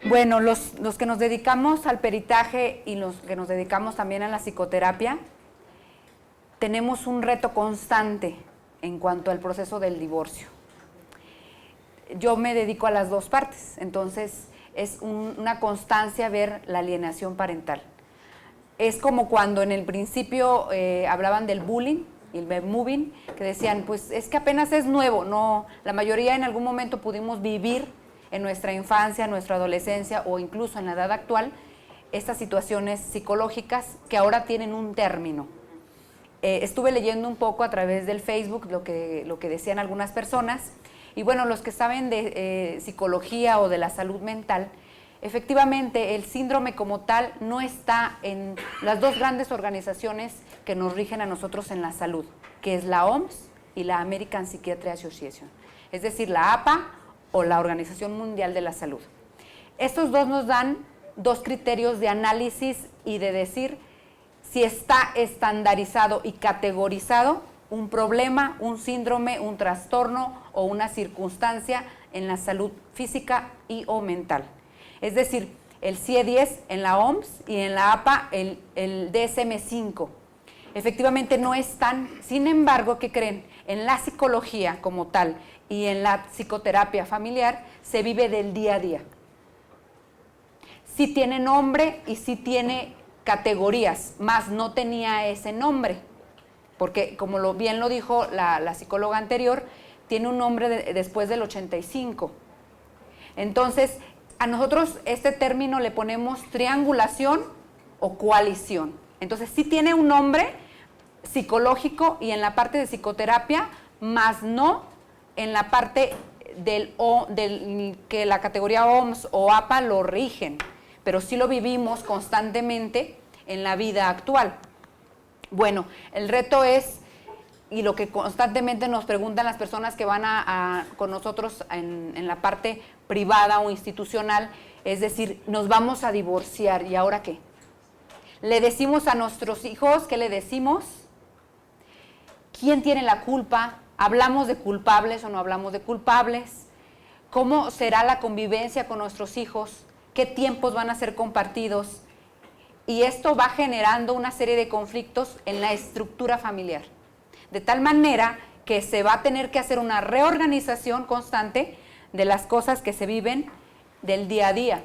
Bueno, los que nos dedicamos al peritaje y los que nos dedicamos también a la psicoterapia, tenemos un reto constante en cuanto al proceso del divorcio. Yo me dedico a las dos partes, entonces es una constancia ver la alienación parental. Es como cuando en el principio hablaban del bullying y el moving, que decían, pues es que apenas es nuevo, no, la mayoría en algún momento pudimos vivir en nuestra infancia, nuestra adolescencia o incluso en la edad actual, estas situaciones psicológicas que ahora tienen un término. Estuve leyendo un poco a través del Facebook lo que decían algunas personas, y bueno, los que saben de psicología o de la salud mental, efectivamente el síndrome como tal no está en las dos grandes organizaciones que nos rigen a nosotros en la salud, que es la OMS y la American Psychiatry Association, es decir, la APA o la Organización Mundial de la Salud. Estos dos nos dan dos criterios de análisis y de decir si está estandarizado y categorizado un problema, un síndrome, un trastorno o una circunstancia en la salud física y o mental. Es decir, el CIE-10 en la OMS y en la APA el DSM-5. Efectivamente no están, sin embargo, ¿qué creen? En la psicología como tal y en la psicoterapia familiar se vive del día a día. Sí tiene nombre y sí tiene categorías, más no tenía ese nombre, porque como bien lo dijo la psicóloga anterior, tiene un nombre después del 85. Entonces, a nosotros este término le ponemos triangulación o coalición. Entonces, sí tiene un nombre psicológico y en la parte de psicoterapia, más no en la parte del que la categoría OMS o APA lo rigen, pero sí lo vivimos constantemente en la vida actual. Bueno, el reto es, y lo que constantemente nos preguntan las personas que van con nosotros en la parte privada o institucional, es decir, nos vamos a divorciar, ¿y ahora qué? ¿Le decimos a nuestros hijos qué le decimos? ¿Quién tiene la culpa? ¿Hablamos de culpables o no hablamos de culpables? ¿Cómo será la convivencia con nuestros hijos? ¿Qué tiempos van a ser compartidos? Y esto va generando una serie de conflictos en la estructura familiar. De tal manera que se va a tener que hacer una reorganización constante de las cosas que se viven del día a día.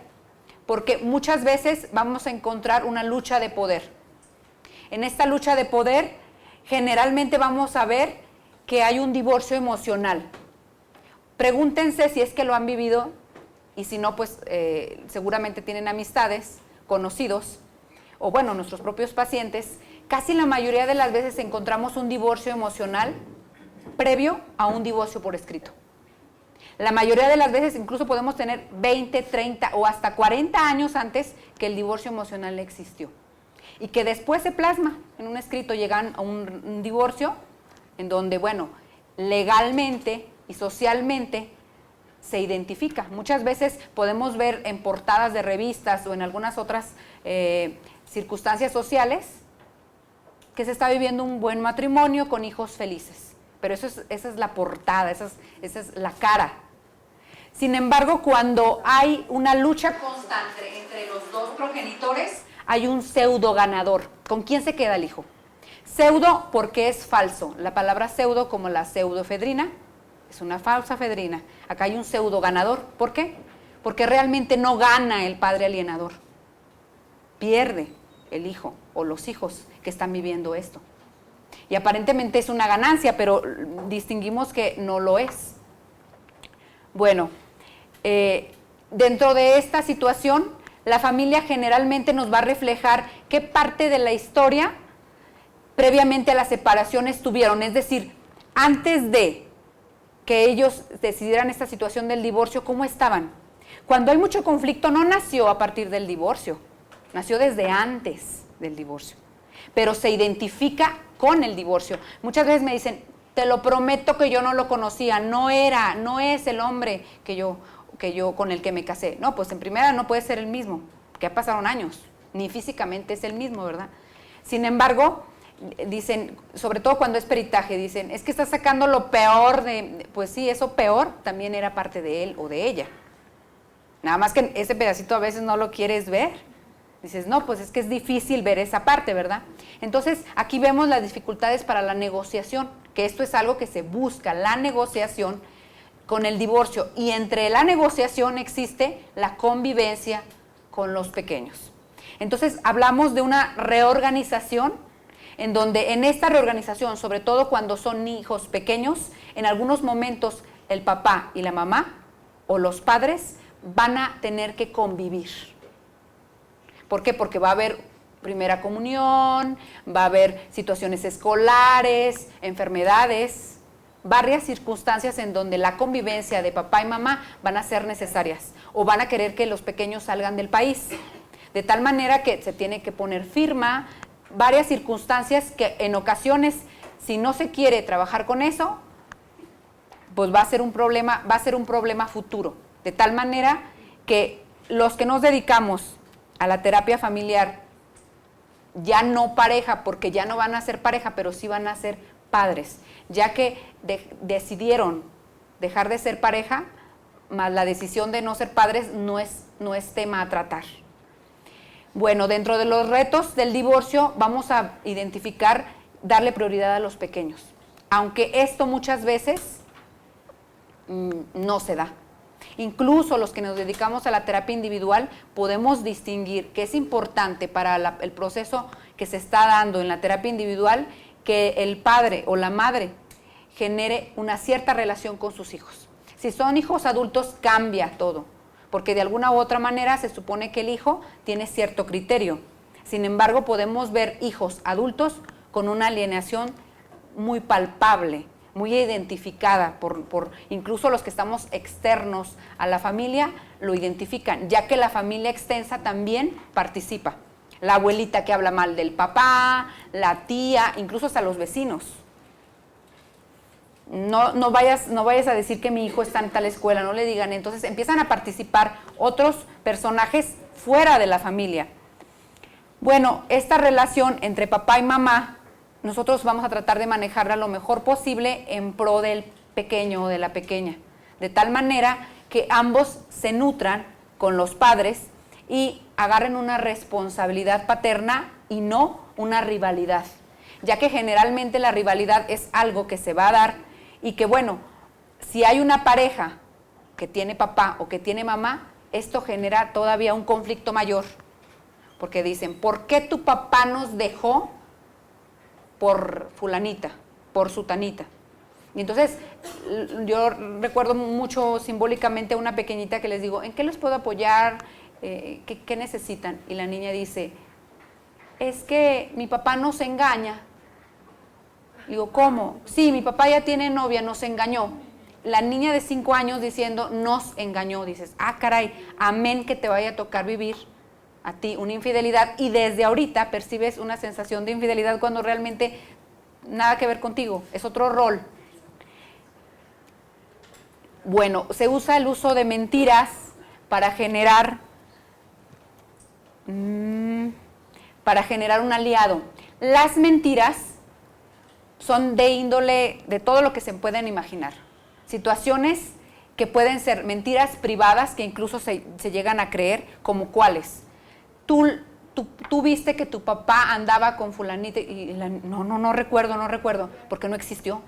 Porque muchas veces vamos a encontrar una lucha de poder. En esta lucha de poder, generalmente vamos a ver que hay un divorcio emocional. Pregúntense si es que lo han vivido, y si no, pues seguramente tienen amistades, conocidos, o bueno, nuestros propios pacientes. Casi la mayoría de las veces encontramos un divorcio emocional previo a un divorcio por escrito. La mayoría de las veces incluso podemos tener 20, 30 o hasta 40 años antes que el divorcio emocional existió. Y que después se plasma en un escrito, llegan a un divorcio en donde, bueno, legalmente y socialmente se identifica. Muchas veces podemos ver en portadas de revistas o en algunas otras circunstancias sociales que se está viviendo un buen matrimonio con hijos felices. Pero esa es la portada, esa es la cara. Sin embargo, cuando hay una lucha constante entre los dos progenitores, hay un pseudo ganador. ¿Con quién se queda el hijo? Pseudo porque es falso. La palabra pseudo, como la pseudoefedrina, es una falsa efedrina. Acá hay un pseudo ganador. ¿Por qué? Porque realmente no gana el padre alienador. Pierde el hijo o los hijos que están viviendo esto. Y aparentemente es una ganancia, pero distinguimos que no lo es. Bueno, dentro de esta situación, la familia generalmente nos va a reflejar qué parte de la historia previamente a la separación estuvieron. Es decir, antes de que ellos decidieran esta situación del divorcio, ¿cómo estaban? Cuando hay mucho conflicto, no nació a partir del divorcio, nació desde antes del divorcio, pero se identifica con el divorcio. Muchas veces me dicen, te lo prometo que yo no lo conocía, no es el hombre que yo con el que me casé. No, pues en primera no puede ser el mismo, que ya pasaron años, ni físicamente es el mismo, ¿verdad? Sin embargo, dicen, sobre todo cuando es peritaje, dicen, es que está sacando lo peor de, pues sí, eso peor también era parte de él o de ella. Nada más que ese pedacito a veces no lo quieres ver. Dices, no, pues es que es difícil ver esa parte, ¿verdad? Entonces, aquí vemos las dificultades para la negociación, que esto es algo que se busca, la negociación con el divorcio. Y entre la negociación existe la convivencia con los pequeños. Entonces, hablamos de una reorganización, en donde en esta reorganización, sobre todo cuando son hijos pequeños, en algunos momentos el papá y la mamá o los padres van a tener que convivir. ¿Por qué? Porque va a haber primera comunión, va a haber situaciones escolares, enfermedades, varias circunstancias en donde la convivencia de papá y mamá van a ser necesarias o van a querer que los pequeños salgan del país. De tal manera que se tiene que poner firma, varias circunstancias que en ocasiones, si no se quiere trabajar con eso, pues va a ser un problema futuro. De tal manera que los que nos dedicamos a la terapia familiar, ya no pareja, porque ya no van a ser pareja, pero sí van a ser padres, ya que decidieron dejar de ser pareja, más la decisión de no ser padres no es tema a tratar. Bueno, dentro de los retos del divorcio vamos a identificar, darle prioridad a los pequeños, aunque esto muchas veces no se da. Incluso los que nos dedicamos a la terapia individual podemos distinguir que es importante para el proceso que se está dando en la terapia individual que el padre o la madre genere una cierta relación con sus hijos. Si son hijos adultos, cambia todo, porque de alguna u otra manera se supone que el hijo tiene cierto criterio. Sin embargo, podemos ver hijos adultos con una alienación muy palpable, muy identificada, por incluso los que estamos externos a la familia lo identifican, ya que la familia extensa también participa. La abuelita que habla mal del papá, la tía, incluso hasta los vecinos. No vayas a decir que mi hijo está en tal escuela, no le digan. Entonces empiezan a participar otros personajes fuera de la familia. Bueno, esta relación entre papá y mamá, nosotros vamos a tratar de manejarla lo mejor posible en pro del pequeño o de la pequeña, de tal manera que ambos se nutran con los padres y agarren una responsabilidad paterna y no una rivalidad, ya que generalmente la rivalidad es algo que se va a dar y que, bueno, si hay una pareja que tiene papá o que tiene mamá, esto genera todavía un conflicto mayor, porque dicen, ¿por qué tu papá nos dejó por fulanita, por sutanita? Y entonces yo recuerdo mucho simbólicamente a una pequeñita que les digo, ¿en qué les puedo apoyar? ¿Qué necesitan? Y la niña dice, es que mi papá nos engaña. Digo, ¿cómo? Sí, mi papá ya tiene novia, nos engañó. La niña de 5 años diciendo, nos engañó. Dices, ah, caray, amén que te vaya a tocar vivir a ti una infidelidad, y desde ahorita percibes una sensación de infidelidad cuando realmente nada que ver contigo, es otro rol. Bueno, se usa el uso de mentiras para generar un aliado. Las mentiras son de índole de todo lo que se pueden imaginar. Situaciones que pueden ser mentiras privadas que incluso se llegan a creer, como cuáles. Tú viste que tu papá andaba con fulanita y no recuerdo, porque no existió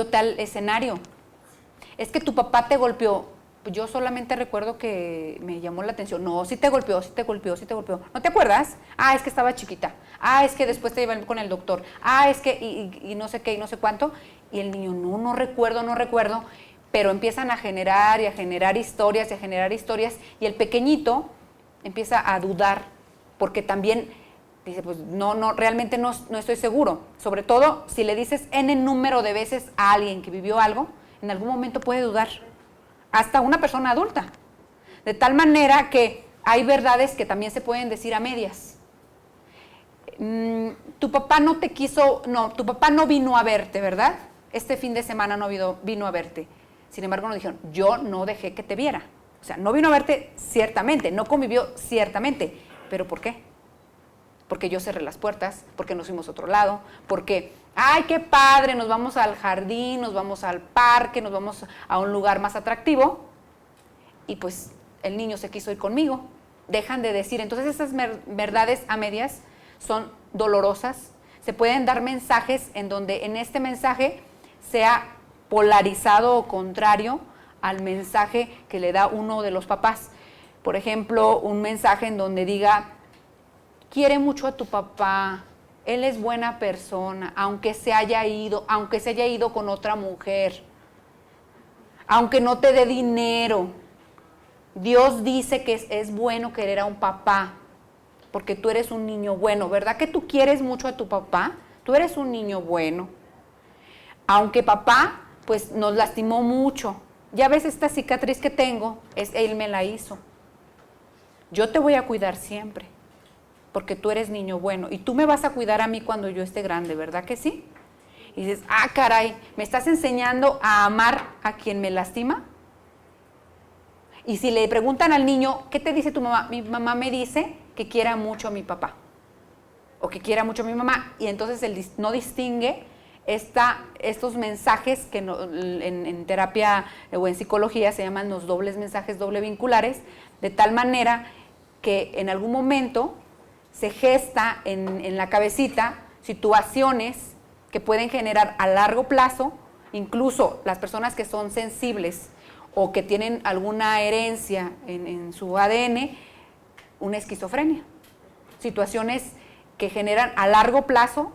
tal escenario. Es que tu papá te golpeó. Yo solamente recuerdo que me llamó la atención. No, sí te golpeó. ¿No te acuerdas? Ah, es que estaba chiquita. Ah, es que después te llevan con el doctor. Ah, es que y no sé qué y no sé cuánto. Y el niño, no recuerdo. Pero empiezan a generar historias y el pequeñito empieza a dudar, porque también dice, pues realmente no estoy seguro. Sobre todo si le dices n número de veces a alguien que vivió algo, en algún momento puede dudar, hasta una persona adulta. De tal manera que hay verdades que también se pueden decir a medias. Tu papá tu papá no vino a verte, ¿verdad? Este fin de semana no vino a verte. Sin embargo, nos dijeron, yo no dejé que te viera. O sea, no vino a verte ciertamente, no convivió ciertamente. ¿Pero por qué? Porque yo cerré las puertas, porque nos fuimos a otro lado, porque, ¡ay, qué padre! Nos vamos al jardín, nos vamos al parque, nos vamos a un lugar más atractivo. y pues el niño se quiso ir conmigo. Dejan de decir. Entonces esas verdades a medias son dolorosas. Se pueden dar mensajes en donde en este mensaje sea polarizado o contrario al mensaje que le da uno de los papás. Por ejemplo, un mensaje en donde diga, quiere mucho a tu papá, él es buena persona, aunque se haya ido con otra mujer, aunque no te dé dinero. Dios dice que es bueno querer a un papá, porque tú eres un niño bueno. ¿Verdad que tú quieres mucho a tu papá? Tú eres un niño bueno. Aunque papá, pues nos lastimó mucho. Ya ves esta cicatriz que tengo, él me la hizo. Yo te voy a cuidar siempre, porque tú eres niño bueno. Y tú me vas a cuidar a mí cuando yo esté grande, ¿verdad que sí? Y dices, ah, caray, ¿me estás enseñando a amar a quien me lastima? Y si le preguntan al niño, ¿qué te dice tu mamá? Mi mamá me dice que quiera mucho a mi papá, o que quiera mucho a mi mamá. Y entonces él no distingue estos mensajes que en terapia o en psicología se llaman los dobles mensajes doble vinculares, de tal manera que en algún momento se gesta en la cabecita situaciones que pueden generar a largo plazo, incluso las personas que son sensibles o que tienen alguna herencia en su ADN, una esquizofrenia. Situaciones que generan a largo plazo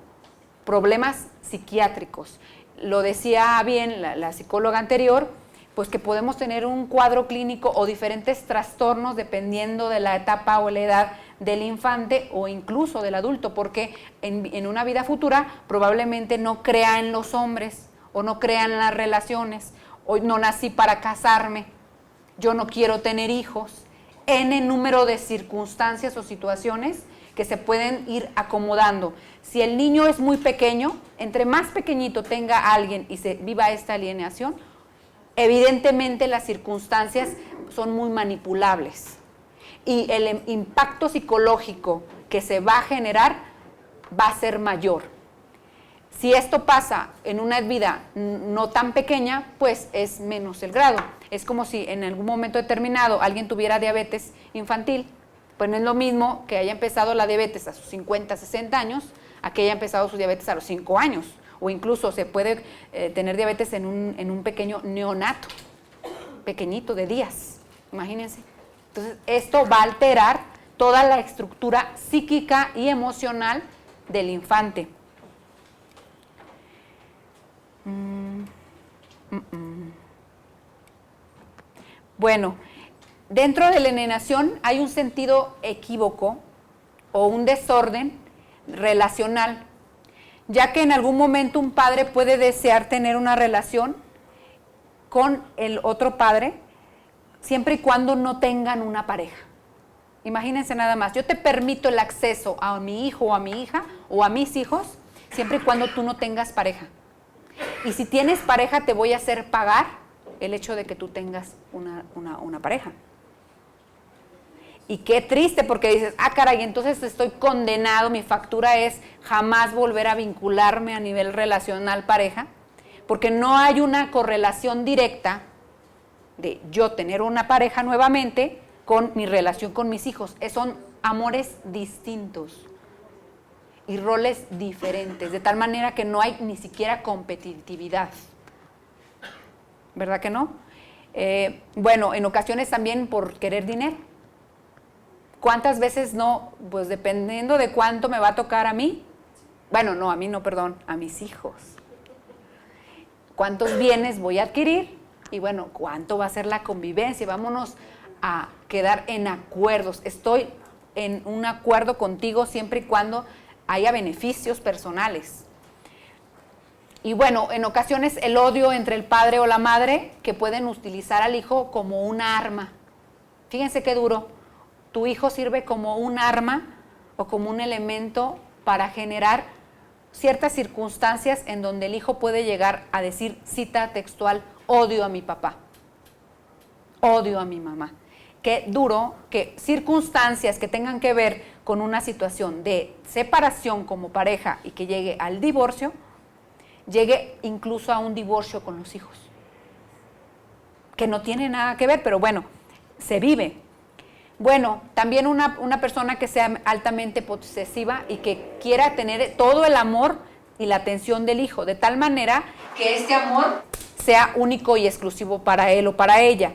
problemas psiquiátricos. Lo decía bien la psicóloga anterior, pues que podemos tener un cuadro clínico o diferentes trastornos dependiendo de la etapa o la edad del infante o incluso del adulto, porque en una vida futura probablemente no crea en los hombres o no crea en las relaciones, o no nací para casarme, yo no quiero tener hijos, n número de circunstancias o situaciones que se pueden ir acomodando. Si el niño es muy pequeño, entre más pequeñito tenga alguien y se viva esta alienación, evidentemente las circunstancias son muy manipulables y el impacto psicológico que se va a generar va a ser mayor. Si esto pasa en una vida no tan pequeña, pues es menos el grado. Es como si en algún momento determinado alguien tuviera diabetes infantil, pues no es lo mismo que haya empezado la diabetes a sus 50, 60 años, a que haya empezado su diabetes a los 5 años. O incluso se puede tener diabetes en un pequeño neonato, pequeñito de días, imagínense. Entonces, esto va a alterar toda la estructura psíquica y emocional del infante. Bueno, dentro de la alienación hay un sentido equívoco o un desorden relacional, ya que en algún momento un padre puede desear tener una relación con el otro padre, siempre y cuando no tengan una pareja. Imagínense nada más, yo te permito el acceso a mi hijo o a mi hija o a mis hijos, siempre y cuando tú no tengas pareja. Y si tienes pareja, te voy a hacer pagar el hecho de que tú tengas una pareja. Y qué triste, porque dices, ah, caray, entonces estoy condenado, mi factura es jamás volver a vincularme a nivel relacional pareja, porque no hay una correlación directa de yo tener una pareja nuevamente con mi relación con mis hijos. Son amores distintos y roles diferentes, de tal manera que no hay ni siquiera competitividad. ¿Verdad que no? Bueno, en ocasiones también por querer dinero. ¿Cuántas veces no? Pues dependiendo de cuánto me va a tocar a mí. Bueno, no, a mí no, perdón, a mis hijos. ¿Cuántos bienes voy a adquirir? Y bueno, ¿cuánto va a ser la convivencia? Vámonos a quedar en acuerdos. Estoy en un acuerdo contigo siempre y cuando haya beneficios personales. Y bueno, en ocasiones el odio entre el padre o la madre, que pueden utilizar al hijo como una arma. Fíjense qué duro. Tu hijo sirve como un arma o como un elemento para generar ciertas circunstancias en donde el hijo puede llegar a decir, cita textual, odio a mi papá, odio a mi mamá. Qué duro que circunstancias que tengan que ver con una situación de separación como pareja y que llegue al divorcio, llegue incluso a un divorcio con los hijos, que no tiene nada que ver, pero bueno, se vive. Bueno, también una persona que sea altamente posesiva y que quiera tener todo el amor y la atención del hijo, de tal manera que este amor sea único y exclusivo para él o para ella,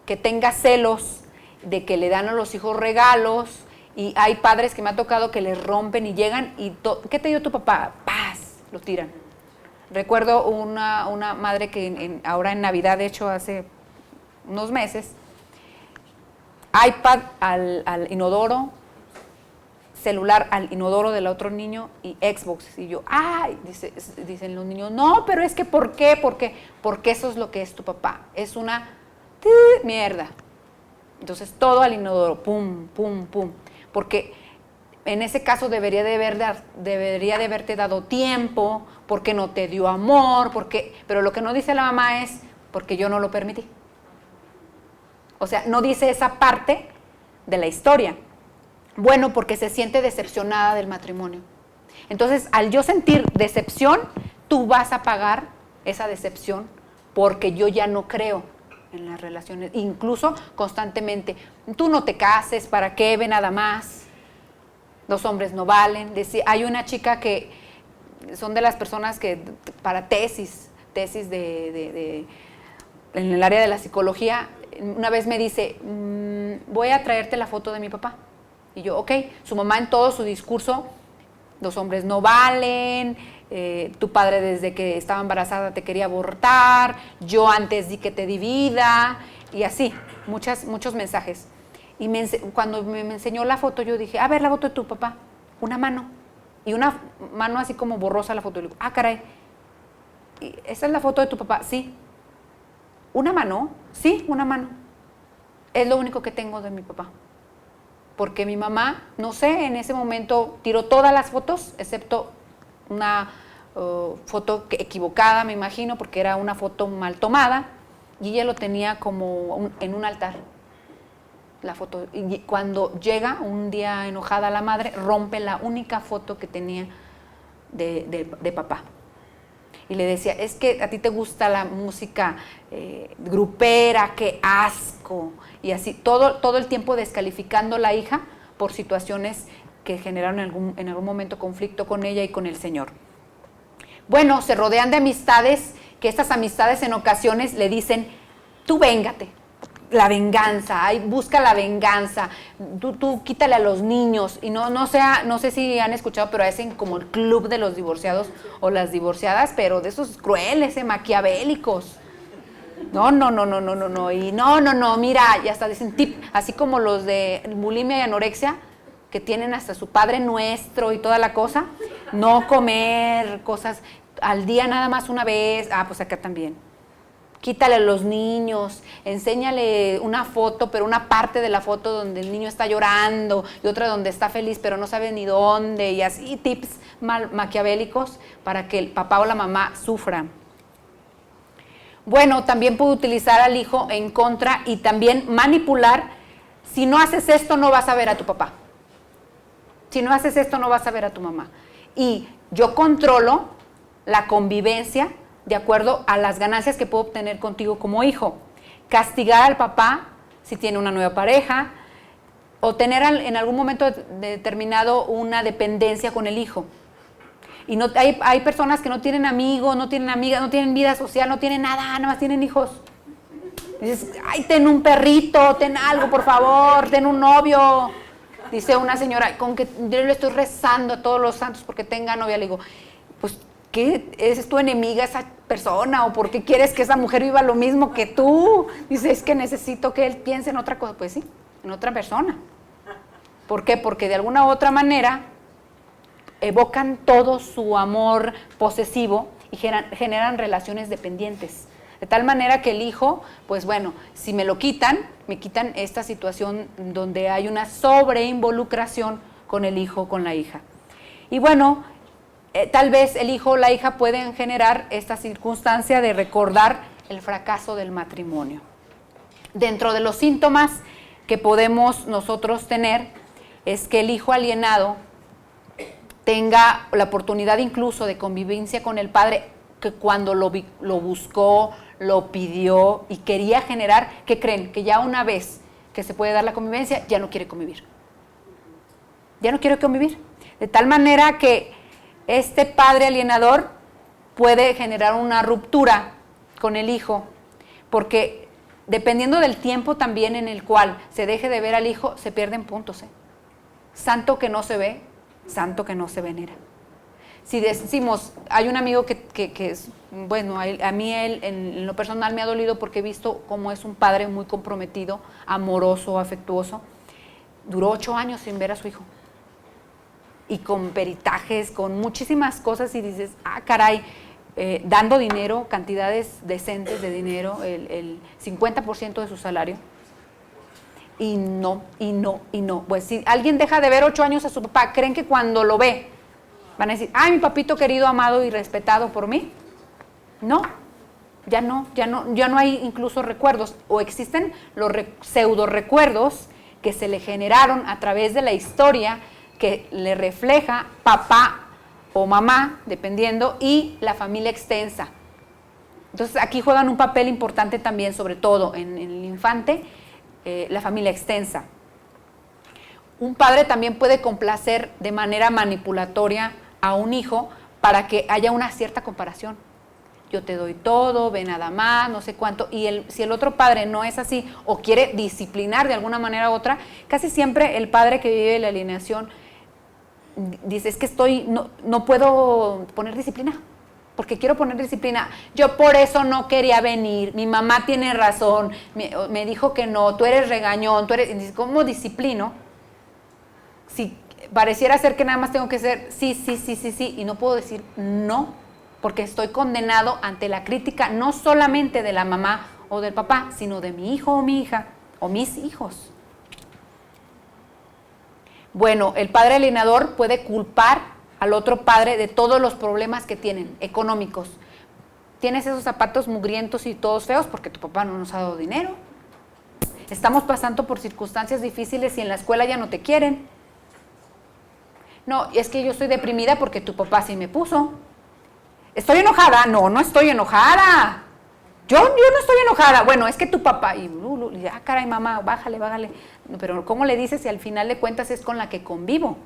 que tenga celos de que le dan a los hijos regalos, y hay padres que me ha tocado que les rompen y llegan y ¿qué te dio tu papá? ¡Paz! Lo tiran. Recuerdo una madre que ahora en Navidad, de hecho hace unos meses, iPad al inodoro, celular al inodoro del otro niño y Xbox. Y yo, ¡ay! Dicen los niños, no, pero es que ¿por qué? Porque eso es lo que es tu papá. Es una mierda. Entonces todo al inodoro, pum, pum, pum. Porque en ese caso debería de haberte dado tiempo, porque no te dio amor, pero lo que no dice la mamá es porque yo no lo permití. O sea, no dice esa parte de la historia. Bueno, porque se siente decepcionada del matrimonio. Entonces, al yo sentir decepción, tú vas a pagar esa decepción porque yo ya no creo en las relaciones, incluso constantemente. Tú no te cases, ¿para qué? Ve nada más. Los hombres no valen. Hay una chica que son de las personas que para tesis en el área de la psicología, una vez me dice, voy a traerte la foto de mi papá. Y yo, ok. Su mamá en todo su discurso, los hombres no valen, tu padre desde que estaba embarazada te quería abortar, yo antes di que te di vida, y así, muchos mensajes. Y cuando me enseñó la foto, yo dije, a ver la foto de tu papá, una mano, y una mano así como borrosa la foto. Y le digo, ah, caray, ¿esa es la foto de tu papá? Sí. ¿Una mano? Sí, una mano. Es lo único que tengo de mi papá. Porque mi mamá, no sé, en ese momento tiró todas las fotos, excepto una foto equivocada, me imagino, porque era una foto mal tomada, y ella lo tenía como en un altar, la foto. Y cuando llega un día enojada la madre, rompe la única foto que tenía de papá. Y le decía, es que a ti te gusta la música grupera, qué asco. Y así, todo el tiempo descalificando a la hija por situaciones que generaron en algún momento conflicto con ella y con el Señor. Bueno, se rodean de amistades, que estas amistades en ocasiones le dicen, tú véngate, la venganza, busca la venganza, tú quítale a los niños, y no sé si han escuchado, pero hacen como el club de los divorciados o las divorciadas, pero de esos crueles, maquiavélicos. No, y no, mira, y hasta dicen tip, así como los de bulimia y anorexia, que tienen hasta su Padre Nuestro y toda la cosa, no comer cosas al día nada más una vez, pues acá también. Quítale a los niños, enséñale una foto, pero una parte de la foto donde el niño está llorando y otra donde está feliz, pero no sabe ni dónde, y así tips maquiavélicos para que el papá o la mamá sufran. Bueno, también puede utilizar al hijo en contra y también manipular. Si no haces esto, no vas a ver a tu papá. Si no haces esto, no vas a ver a tu mamá. Y yo controlo la convivencia de acuerdo a las ganancias que puedo obtener contigo como hijo. Castigar al papá si tiene una nueva pareja, o tener en algún momento determinado una dependencia con el hijo. Y hay personas que no tienen amigos, no tienen amigas, no tienen vida social, no tienen nada más tienen hijos. Dices, ay, ten un perrito, ten algo, por favor, ten un novio. Dice una señora, con que yo le estoy rezando a todos los santos porque tenga novia. Le digo, pues, ¿qué? ¿Es tu enemiga esa persona? ¿O por qué quieres que esa mujer viva lo mismo que tú? Dice, es que necesito que él piense en otra cosa. Pues sí, en otra persona. ¿Por qué? Porque de alguna u otra manera evocan todo su amor posesivo y generan relaciones dependientes. De tal manera que el hijo, pues bueno, si me quitan esta situación donde hay una sobreinvolucración con el hijo, con la hija. Y bueno, tal vez el hijo o la hija pueden generar esta circunstancia de recordar el fracaso del matrimonio. Dentro de los síntomas que podemos nosotros tener es que el hijo alienado tenga la oportunidad incluso de convivencia con el padre, que cuando lo buscó, lo pidió y quería generar, ¿qué creen? Que ya una vez que se puede dar la convivencia, ya no quiere convivir. Ya no quiere convivir. De tal manera que este padre alienador puede generar una ruptura con el hijo, porque dependiendo del tiempo también en el cual se deje de ver al hijo, se pierden puntos. Santo que no se ve, santo que no se venera. Si decimos, hay un amigo que es, bueno, a mí él en lo personal me ha dolido porque he visto cómo es un padre muy comprometido, amoroso, afectuoso. Duró 8 años sin ver a su hijo. Y con peritajes, con muchísimas cosas, y dices, caray, dando dinero, cantidades decentes de dinero, el 50% de su salario. Y no. Pues si alguien deja de ver 8 años a su papá, ¿creen que cuando lo ve van a decir, ay, mi papito querido, amado y respetado por mí? No, ya no hay incluso recuerdos, o existen los pseudo recuerdos que se le generaron a través de la historia que le refleja papá o mamá, dependiendo, y la familia extensa. Entonces aquí juegan un papel importante también, sobre todo en el infante, la familia extensa. Un padre también puede complacer de manera manipulatoria a un hijo para que haya una cierta comparación. Yo te doy todo, ve nada más, no sé cuánto, y si el otro padre no es así o quiere disciplinar de alguna manera u otra, casi siempre el padre que vive la alienación dice, es que no puedo poner disciplina, porque quiero poner disciplina. Yo por eso no quería venir, mi mamá tiene razón, me dijo que no, tú eres regañón, ¿cómo disciplino? Si pareciera ser que nada más tengo que ser sí, y no puedo decir no, porque estoy condenado ante la crítica no solamente de la mamá o del papá, sino de mi hijo o mi hija, o mis hijos. Bueno, el padre alienador puede culpar al otro padre de todos los problemas que tienen, económicos. Tienes esos zapatos mugrientos y todos feos porque tu papá no nos ha dado dinero. Estamos pasando por circunstancias difíciles y en la escuela ya no te quieren. No, es que yo estoy deprimida porque tu papá sí me puso. ¿Estoy enojada? No estoy enojada. Yo no estoy enojada. Bueno, es que tu papá, y caray, mamá, bájale. Pero ¿cómo le dices si al final de cuentas es con la que convivo?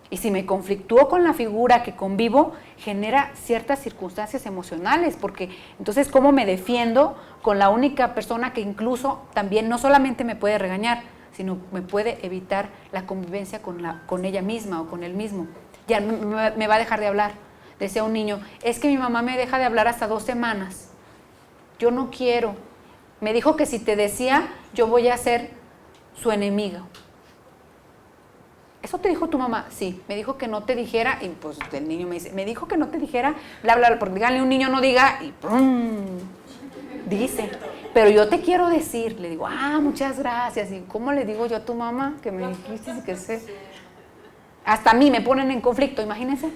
Y si me conflictúo con la figura que convivo, genera ciertas circunstancias emocionales, porque entonces, ¿cómo me defiendo con la única persona que incluso también no solamente me puede regañar, sino me puede evitar la convivencia con ella misma o con él mismo? Ya me va a dejar de hablar. Decía un niño, es que mi mamá me deja de hablar hasta 2 semanas. Yo no quiero. Me dijo que si te decía, yo voy a ser su enemiga. ¿Eso te dijo tu mamá? Sí, me dijo que no te dijera, y pues el niño me dice, me dijo que no te dijera, bla, bla, porque díganle un niño no diga, y ¡pum! Dice, pero yo te quiero decir, le digo, muchas gracias, y ¿cómo le digo yo a tu mamá que me dijiste y que sé? Hasta a mí me ponen en conflicto, imagínense.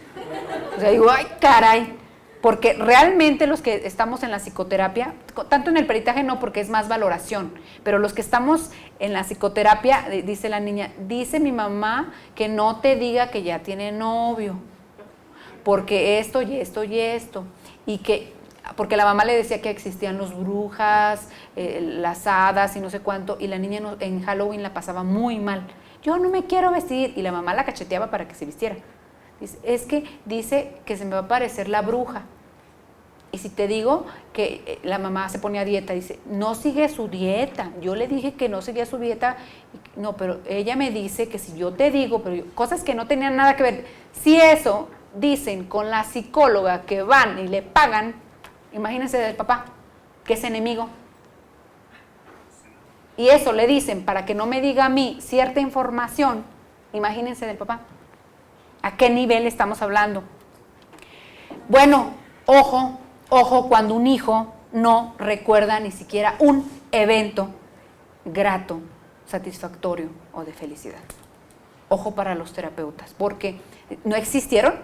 O sea, digo, ay, caray, porque realmente los que estamos en la psicoterapia, tanto en el peritaje no, porque es más valoración, pero los que estamos en la psicoterapia, dice la niña, dice mi mamá que no te diga que ya tiene novio, porque esto y esto y esto, y que, porque la mamá le decía que existían los brujas, las hadas y no sé cuánto, y la niña en Halloween la pasaba muy mal. Yo no me quiero vestir, y la mamá la cacheteaba para que se vistiera. Dice, es que dice que se me va a aparecer la bruja. Y si te digo que la mamá se pone a dieta, dice, no sigue su dieta. Yo le dije que no seguía su dieta. No, pero ella me dice que si yo te digo, pero cosas que no tenían nada que ver. Si eso dicen con la psicóloga que van y le pagan, imagínense del papá, que es enemigo. Y eso le dicen para que no me diga a mí cierta información, imagínense del papá. ¿A qué nivel estamos hablando? Bueno, ojo cuando un hijo no recuerda ni siquiera un evento grato, satisfactorio o de felicidad. Ojo para los terapeutas, porque no existieron.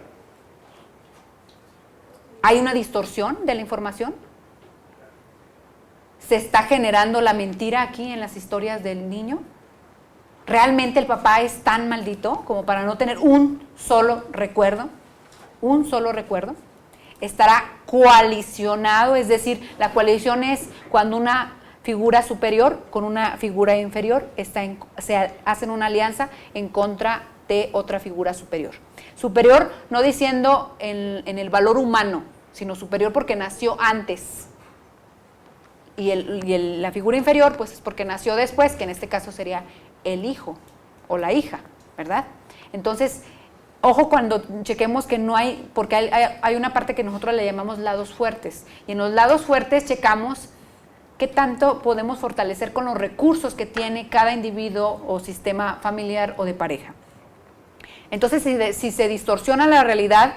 Hay una distorsión de la información. Se está generando la mentira aquí en las historias del niño. ¿Realmente el papá es tan maldito como para no tener un solo recuerdo? Un solo recuerdo. Estará coalicionado, es decir, la coalición es cuando una figura superior con una figura inferior, se hacen una alianza en contra de otra figura superior. Superior no diciendo en el valor humano, sino superior porque nació antes. Y la figura inferior, pues es porque nació después, que en este caso sería el hijo o la hija, ¿verdad? Entonces, ojo cuando chequemos que no hay, porque hay una parte que nosotros le llamamos lados fuertes. Y en los lados fuertes checamos qué tanto podemos fortalecer con los recursos que tiene cada individuo o sistema familiar o de pareja. Entonces, si se distorsiona la realidad,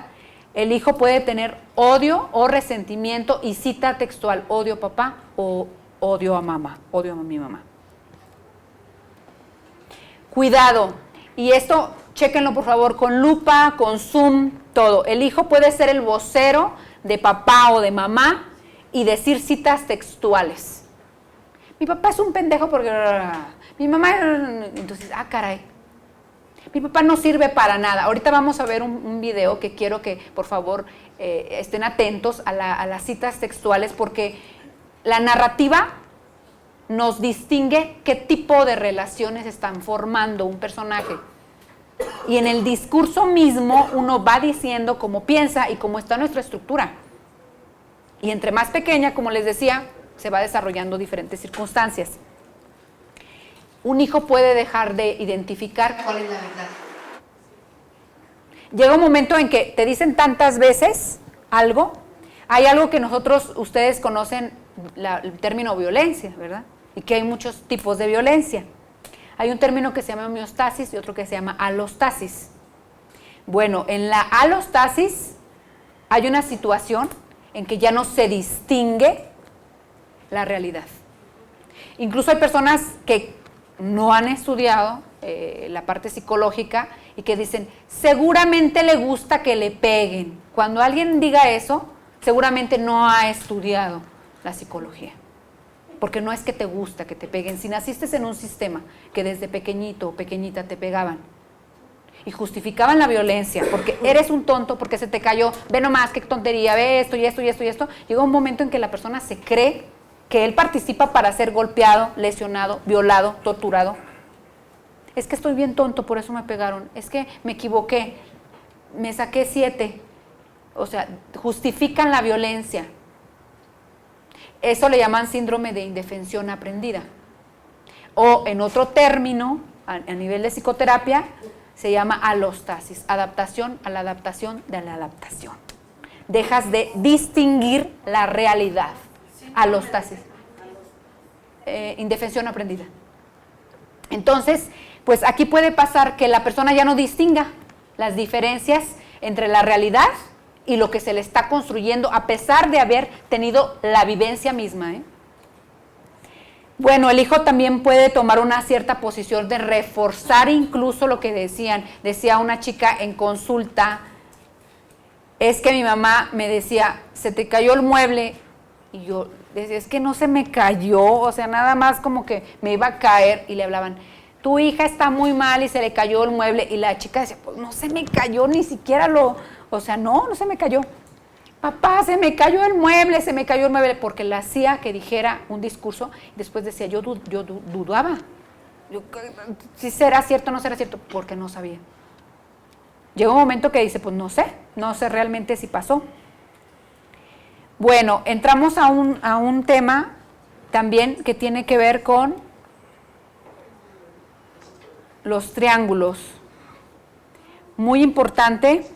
el hijo puede tener odio o resentimiento y cita textual, odio a papá o odio a mamá, odio a mi mamá. Cuidado, y esto chéquenlo por favor con lupa, con zoom, todo. El hijo puede ser el vocero de papá o de mamá y decir citas textuales. Mi papá es un pendejo porque... Mi mamá... Entonces, caray. Mi papá no sirve para nada. Ahorita vamos a ver un video que quiero que, por favor, estén atentos a las citas textuales porque la narrativa nos distingue qué tipo de relaciones están formando un personaje. Y en el discurso mismo uno va diciendo cómo piensa y cómo está nuestra estructura. Y entre más pequeña, como les decía, se va desarrollando diferentes circunstancias. Un hijo puede dejar de identificar cuál es la verdad. Llega un momento en que te dicen tantas veces algo, hay algo que ustedes conocen, el término violencia, ¿verdad? Y que hay muchos tipos de violencia. Hay un término que se llama homeostasis y otro que se llama alostasis. Bueno, en la alostasis hay una situación en que ya no se distingue la realidad. Incluso hay personas que no han estudiado la parte psicológica y que dicen, seguramente le gusta que le peguen. Cuando alguien diga eso, seguramente no ha estudiado la psicología. Porque no es que te gusta que te peguen. Si naciste en un sistema que desde pequeñito o pequeñita te pegaban y justificaban la violencia, porque eres un tonto, porque se te cayó, ve nomás qué tontería, ve esto y esto y esto y esto, llega un momento en que la persona se cree que él participa para ser golpeado, lesionado, violado, torturado. Es que estoy bien tonto, por eso me pegaron. Es que me equivoqué, me saqué 7. O sea, justifican la violencia. Eso le llaman síndrome de indefensión aprendida. O en otro término, a nivel de psicoterapia, se llama alostasis, adaptación a la adaptación de la adaptación. Dejas de distinguir la realidad. Alostasis. Indefensión aprendida. Entonces, pues aquí puede pasar que la persona ya no distinga las diferencias entre la realidad y lo que se le está construyendo a pesar de haber tenido la vivencia misma. Bueno, el hijo también puede tomar una cierta posición de reforzar incluso lo que decía una chica en consulta, es que mi mamá me decía, se te cayó el mueble, y yo decía, es que no se me cayó, o sea, nada más como que me iba a caer, y le hablaban, tu hija está muy mal y se le cayó el mueble, y la chica decía, pues no se me cayó, ni siquiera o sea, no se me cayó. Papá, se me cayó el mueble, porque le hacía que dijera un discurso, y después decía, yo dudaba, si será cierto o no será cierto, porque no sabía. Llegó un momento que dice, pues no sé realmente si pasó. Bueno, entramos a un tema también que tiene que ver con los triángulos. Muy importante.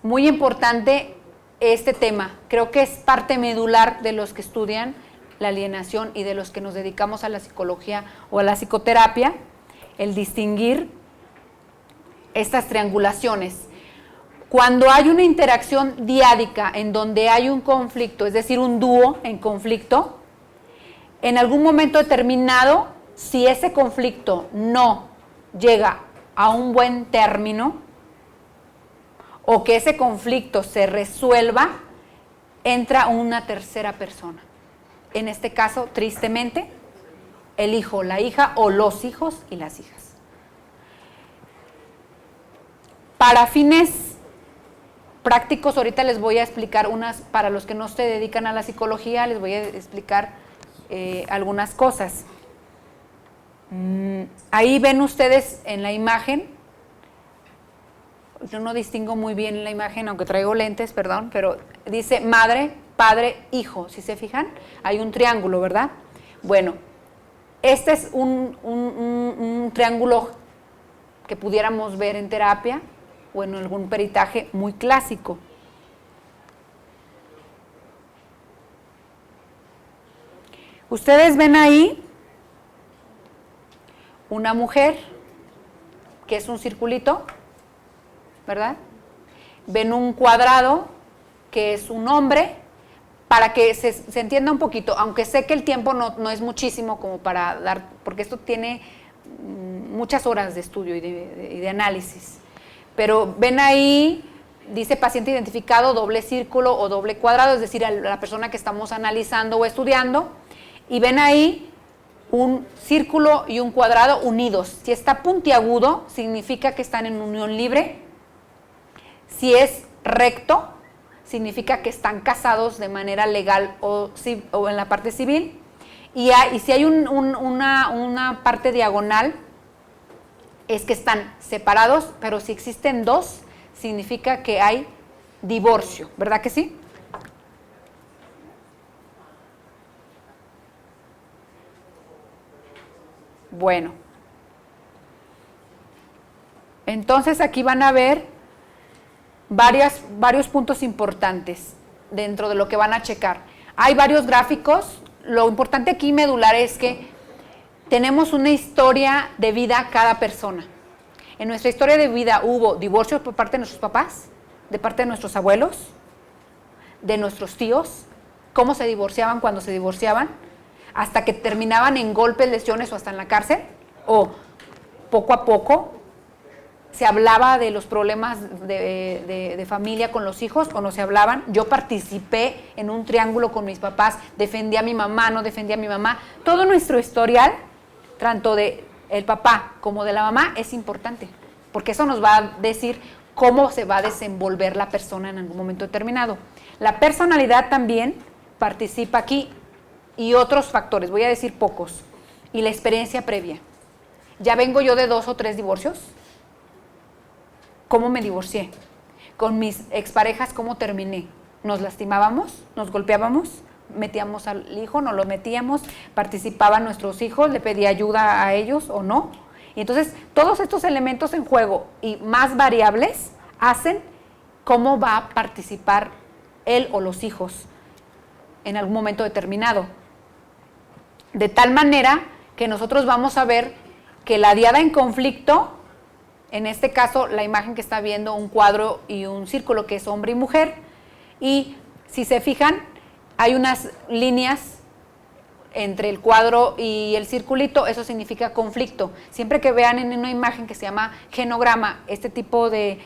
Muy importante este tema. Creo que es parte medular de los que estudian la alienación y de los que nos dedicamos a la psicología o a la psicoterapia, el distinguir estas triangulaciones. Cuando hay una interacción diádica en donde hay un conflicto, es decir, un dúo en conflicto, en algún momento determinado, si ese conflicto no llega a un buen término o que ese conflicto se resuelva, entra una tercera persona. En este caso, tristemente, el hijo, la hija o los hijos y las hijas. Para fines prácticos, ahorita les voy a explicar unas, para los que no se dedican a la psicología, les voy a explicar algunas cosas. Ahí ven ustedes en la imagen, yo no distingo muy bien la imagen, aunque traigo lentes, perdón, pero dice madre, padre, hijo, ¿sí se fijan? Hay un triángulo, ¿verdad? Bueno, este es un triángulo que pudiéramos ver en terapia o en algún peritaje muy clásico. Ustedes ven ahí una mujer, que es un circulito, ¿verdad? Ven un cuadrado, que es un hombre, para que se entienda un poquito, aunque sé que el tiempo no es muchísimo como para dar, porque esto tiene muchas horas de estudio y de análisis. Pero ven ahí, dice paciente identificado, doble círculo o doble cuadrado, es decir, a la persona que estamos analizando o estudiando, y ven ahí un círculo y un cuadrado unidos. Si está puntiagudo, significa que están en unión libre. Si es recto, significa que están casados de manera legal o en la parte civil. Y si hay una parte diagonal, es que están separados, pero si existen dos, significa que hay divorcio, ¿verdad que sí? Bueno, entonces aquí van a ver varios puntos importantes dentro de lo que van a checar. Hay varios gráficos. Lo importante aquí medular es que tenemos una historia de vida cada persona. En nuestra historia de vida hubo divorcios por parte de nuestros papás, de parte de nuestros abuelos, de nuestros tíos, cómo se divorciaban cuando se divorciaban, hasta que terminaban en golpes, lesiones o hasta en la cárcel, o poco a poco se hablaba de los problemas de familia con los hijos o no se hablaban. Yo participé en un triángulo con mis papás, defendí a mi mamá, no defendí a mi mamá. Todo nuestro historial, tanto de el papá como de la mamá, es importante, porque eso nos va a decir cómo se va a desenvolver la persona en algún momento determinado. La personalidad también participa aquí y otros factores, voy a decir pocos, y la experiencia previa. Ya vengo yo de 2 o 3 divorcios. ¿Cómo me divorcié? Con mis exparejas, ¿cómo terminé? ¿Nos lastimábamos? ¿Nos golpeábamos? ¿Metíamos al hijo? ¿No lo metíamos? ¿Participaban nuestros hijos? ¿Le pedía ayuda a ellos o no? Y entonces, todos estos elementos en juego y más variables hacen cómo va a participar él o los hijos en algún momento determinado. De tal manera que nosotros vamos a ver que la diada en conflicto, en este caso la imagen que está viendo, un cuadro y un círculo que es hombre y mujer, y si se fijan hay unas líneas entre el cuadro y el circulito, eso significa conflicto. Siempre que vean en una imagen que se llama genograma, este tipo de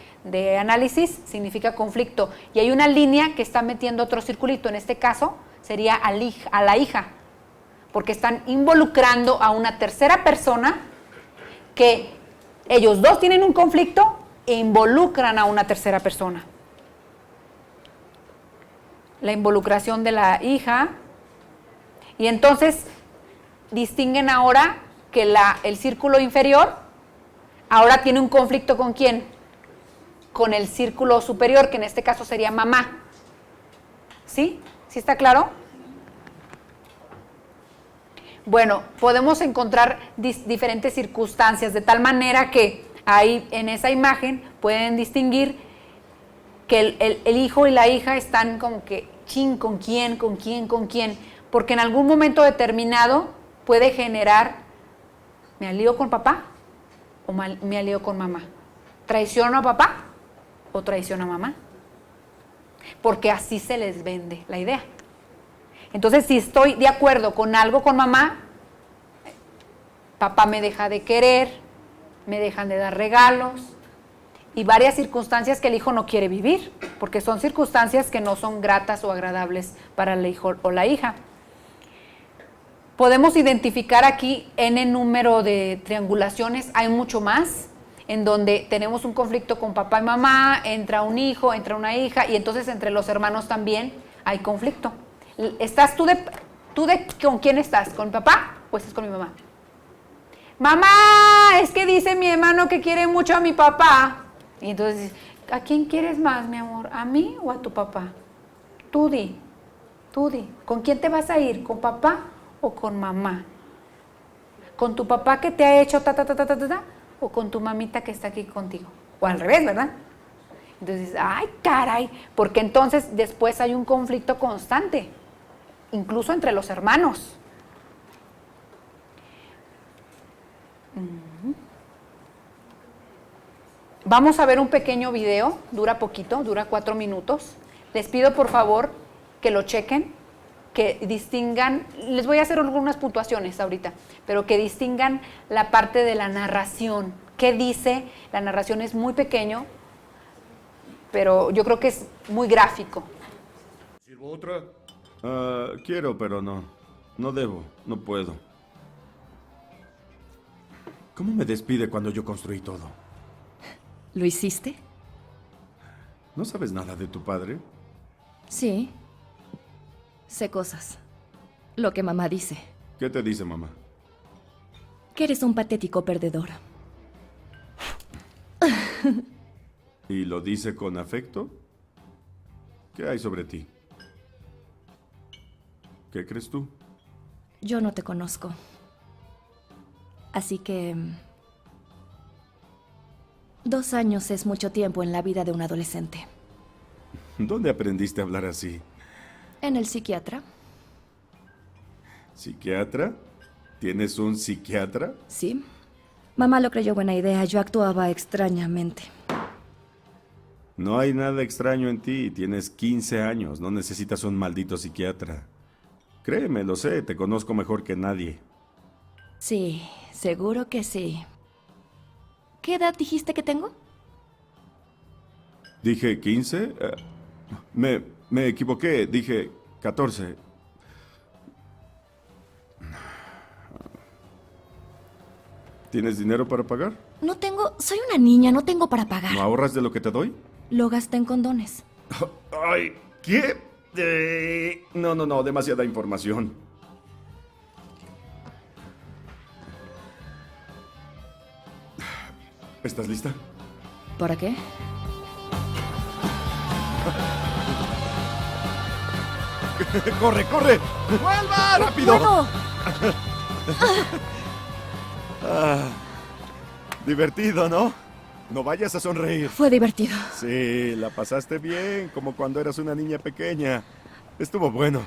análisis significa conflicto, y hay una línea que está metiendo otro circulito, en este caso sería a la hija, porque están involucrando a una tercera persona que ellos dos tienen un conflicto e involucran a una tercera persona. La involucración de la hija, y entonces distinguen ahora que el círculo inferior ahora tiene un conflicto ¿con quién? Con el círculo superior, que en este caso sería mamá. ¿Sí? ¿Sí está claro? Bueno, podemos encontrar diferentes circunstancias, de tal manera que ahí en esa imagen pueden distinguir que el hijo y la hija están como que, ¿con quién? ¿Con quién? ¿Con quién? Porque en algún momento determinado puede generar, ¿me alío con papá o me alío con mamá? ¿Traiciono a papá o traiciono a mamá? Porque así se les vende la idea. Entonces, si estoy de acuerdo con algo con mamá, papá me deja de querer, me dejan de dar regalos y varias circunstancias que el hijo no quiere vivir, porque son circunstancias que no son gratas o agradables para el hijo o la hija. Podemos identificar aquí n número de triangulaciones, hay mucho más, en donde tenemos un conflicto con papá y mamá, entra un hijo, entra una hija, y entonces entre los hermanos también hay conflicto. ¿Estás con quién estás? ¿Con papá o estás con mi mamá? Mamá, es que dice mi hermano que quiere mucho a mi papá. Y entonces, ¿a quién quieres más, mi amor? ¿A mí o a tu papá? Tú di. ¿Con quién te vas a ir? ¿Con papá o con mamá? ¿Con tu papá que te ha hecho o con tu mamita que está aquí contigo? O al revés, ¿verdad? Entonces, ay, caray, porque entonces después hay un conflicto constante, incluso entre los hermanos. Vamos a ver un pequeño video, dura poquito, dura 4 minutos. Les pido por favor que lo chequen, que distingan, les voy a hacer algunas puntuaciones ahorita, pero que distingan la parte de la narración. ¿Qué dice? La narración es muy pequeño, pero yo creo que es muy gráfico. ¿Sirvo otra? Quiero, pero no. No debo, no puedo. ¿Cómo me despide cuando yo construí todo? ¿Lo hiciste? ¿No sabes nada de tu padre? Sí. Sé cosas. Lo que mamá dice. ¿Qué te dice mamá? Que eres un patético perdedor. ¿Y lo dice con afecto? ¿Qué hay sobre ti? ¿Qué crees tú? Yo no te conozco. Así que... 2 años es mucho tiempo en la vida de un adolescente. ¿Dónde aprendiste a hablar así? En el psiquiatra. ¿Psiquiatra? ¿Tienes un psiquiatra? Sí. Mamá lo creyó buena idea. Yo actuaba extrañamente. No hay nada extraño en ti. Tienes 15 años. No necesitas un maldito psiquiatra. Créeme, lo sé. Te conozco mejor que nadie. Sí, seguro que sí. ¿Qué edad dijiste que tengo? ¿Dije 15? Me equivoqué. Dije 14. ¿Tienes dinero para pagar? No tengo... Soy una niña, no tengo para pagar. ¿No ahorras de lo que te doy? Lo gasté en condones. Ay, ¿qué? No, demasiada información. ¿Estás lista? ¿Para qué? ¡Corre, corre! ¡Vuelva! ¡Rápido! ¡Puedo! Divertido, ¿no? No vayas a sonreír. Fue divertido. Sí, la pasaste bien, como cuando eras una niña pequeña. Estuvo bueno.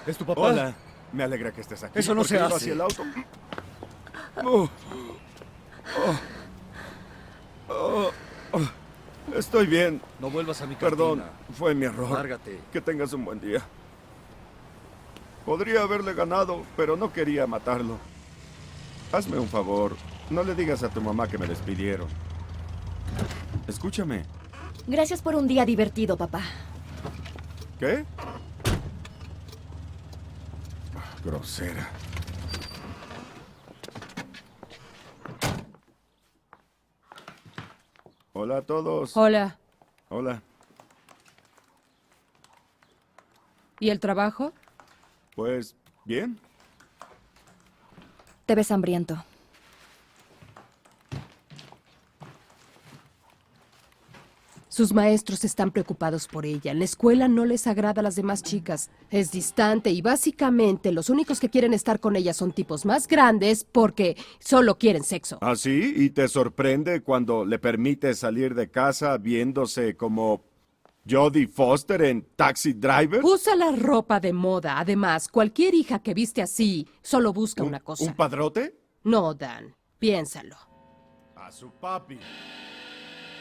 ¿Es tu papá? Hola, me alegra que estés aquí. Eso no porque se iba hace. hacia el auto. Estoy bien. No vuelvas a mi cantina. Perdón, fue mi error. Lárgate. Que tengas un buen día. Podría haberle ganado, pero no quería matarlo. Hazme un favor. No le digas a tu mamá que me despidieron. Escúchame. Gracias por un día divertido, papá. ¿Qué? Grosera. Hola a todos. Hola. Hola. ¿Y el trabajo? Pues, bien. Te ves hambriento. Sus maestros están preocupados por ella. En la escuela no les agrada a las demás chicas. Es distante y básicamente los únicos que quieren estar con ella son tipos más grandes porque solo quieren sexo. ¿Ah, sí? ¿Y te sorprende cuando le permites salir de casa viéndose como Jodie Foster en Taxi Driver? Usa la ropa de moda. Además, cualquier hija que viste así solo busca una cosa. ¿Un padrote? No, Dan. Piénsalo. A su papi.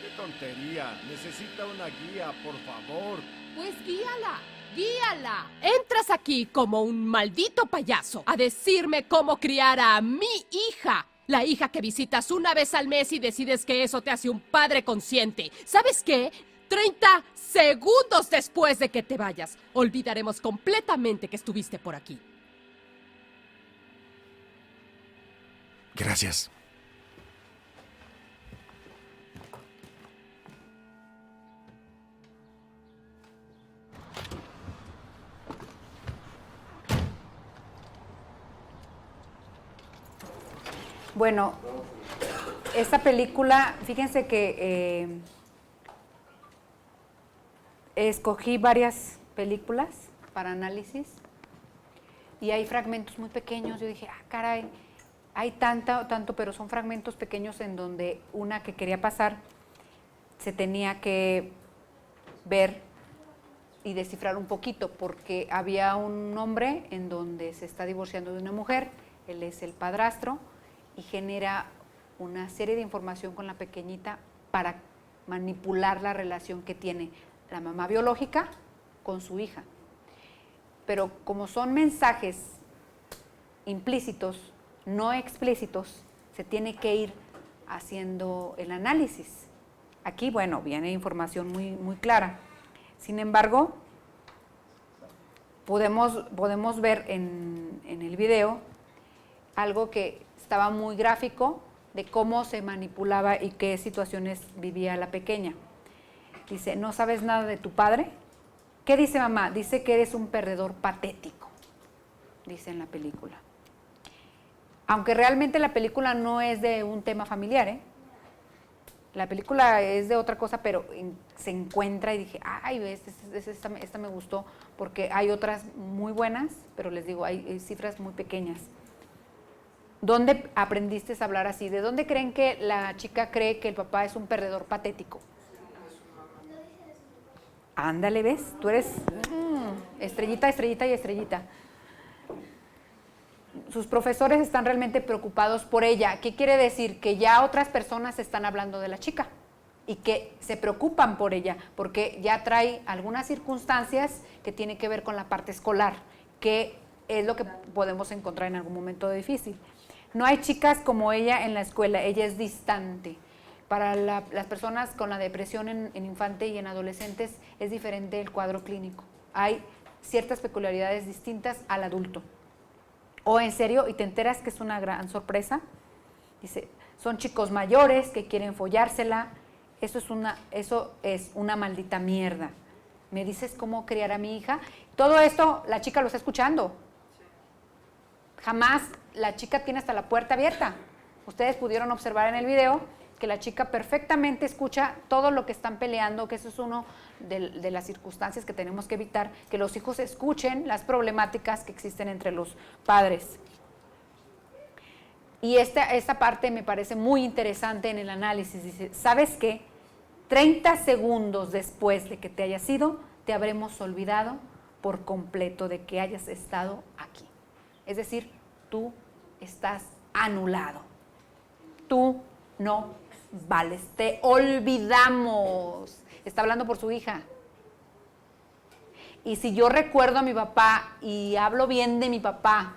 ¡Qué tontería! Necesita una guía, por favor. Pues guíala, guíala. Entras aquí como un maldito payaso a decirme cómo criar a mi hija. La hija que visitas una vez al mes y decides que eso te hace un padre consciente. ¿Sabes qué? 30 segundos después de que te vayas, olvidaremos completamente que estuviste por aquí. Gracias. Bueno, esta película, fíjense que escogí varias películas para análisis y hay fragmentos muy pequeños. Yo dije, caray, hay tanto, pero son fragmentos pequeños en donde una que quería pasar se tenía que ver y descifrar un poquito, porque había un hombre en donde se está divorciando de una mujer, él es el padrastro, y genera una serie de información con la pequeñita para manipular la relación que tiene la mamá biológica con su hija. Pero como son mensajes implícitos, no explícitos, se tiene que ir haciendo el análisis. Aquí, bueno, viene información muy clara. Sin embargo, podemos ver en el video algo que estaba muy gráfico de cómo se manipulaba y qué situaciones vivía la pequeña. Dice, ¿no sabes nada de tu padre? ¿Qué dice mamá? Dice que eres un perdedor patético, dice en la película. Aunque realmente la película no es de un tema familiar, ¿eh? La película es de otra cosa, pero se encuentra y dije, ay, esta me gustó, porque hay otras muy buenas, pero les digo, hay cifras muy pequeñas. ¿Dónde aprendiste a hablar así? ¿De dónde creen que la chica cree que el papá es un perdedor patético? Ándale, ¿ves? Tú eres estrellita, estrellita y estrellita. Sus profesores están realmente preocupados por ella. ¿Qué quiere decir? Que ya otras personas están hablando de la chica y que se preocupan por ella, porque ya trae algunas circunstancias que tienen que ver con la parte escolar, que es lo que podemos encontrar en algún momento difícil. No hay chicas como ella en la escuela, ella es distante. Para las personas con la depresión en infante y en adolescentes es diferente el cuadro clínico. Hay ciertas peculiaridades distintas al adulto. O en serio, y te enteras que es una gran sorpresa, dice, son chicos mayores que quieren follársela, eso es una maldita mierda. ¿Me dices cómo criar a mi hija? Todo esto la chica lo está escuchando. Jamás la chica tiene hasta la puerta abierta. Ustedes pudieron observar en el video que la chica perfectamente escucha todo lo que están peleando, que eso es uno de las circunstancias que tenemos que evitar, que los hijos escuchen las problemáticas que existen entre los padres. Y esta parte me parece muy interesante en el análisis. Dice, ¿sabes qué? 30 segundos después de que te hayas ido, te habremos olvidado por completo de que hayas estado aquí. Es decir, tú estás anulado. Tú no vales, te olvidamos. Está hablando por su hija. Y si yo recuerdo a mi papá y hablo bien de mi papá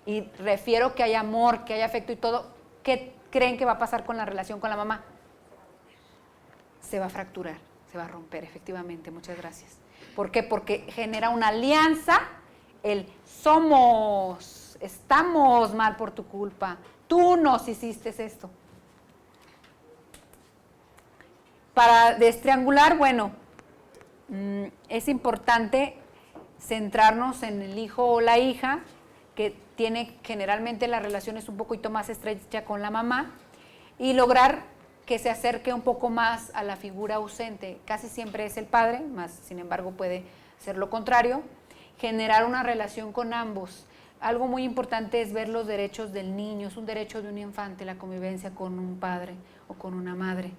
y refiero que hay amor, que hay afecto y todo, ¿qué creen que va a pasar con la relación con la mamá? Se va a fracturar, se va a romper, efectivamente. Muchas gracias. ¿Por qué? Porque genera una alianza, estamos mal por tu culpa, tú nos hiciste esto. Para destriangular, bueno, es importante centrarnos en el hijo o la hija, que tiene generalmente las relaciones un poquito más estrechas con la mamá, y lograr que se acerque un poco más a la figura ausente. Casi siempre es el padre, más sin embargo puede ser lo contrario. Generar una relación con ambos. Algo muy importante es ver los derechos del niño. Es un derecho de un infante la convivencia con un padre o con una madre.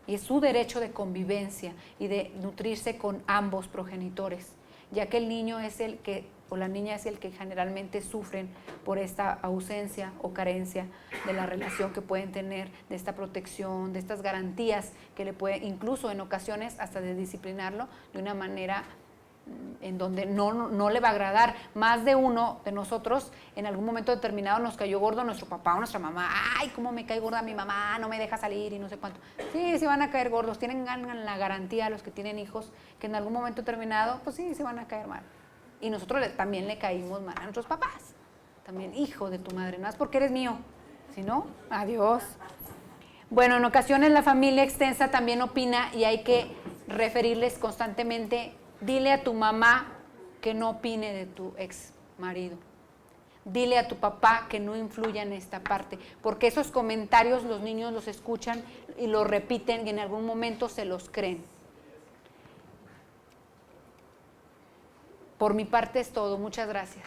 Y es su derecho de convivencia y de nutrirse con ambos progenitores, ya que el niño es el que, o la niña es el que generalmente sufren por esta ausencia o carencia de la relación que pueden tener, de esta protección, de estas garantías que le puede, incluso en ocasiones hasta de disciplinarlo de una manera en donde no le va a agradar. Más de uno de nosotros en algún momento determinado nos cayó gordo nuestro papá o nuestra mamá. Ay, cómo me cae gorda mi mamá, no me deja salir y no sé cuánto. Sí, se van a caer gordos, tienen la garantía los que tienen hijos que en algún momento determinado, pues sí, se van a caer mal. Y nosotros también le caímos mal a nuestros papás. También, hijo de tu madre, no es porque eres mío, si no, adiós. Bueno, en ocasiones la familia extensa también opina y hay que referirles constantemente. Dile a tu mamá que no opine de tu ex marido. dile a tu papá que no influya en esta parte, porque esos comentarios los niños los escuchan y los repiten y en algún momento se los creen. Por mi parte es todo. Muchas gracias.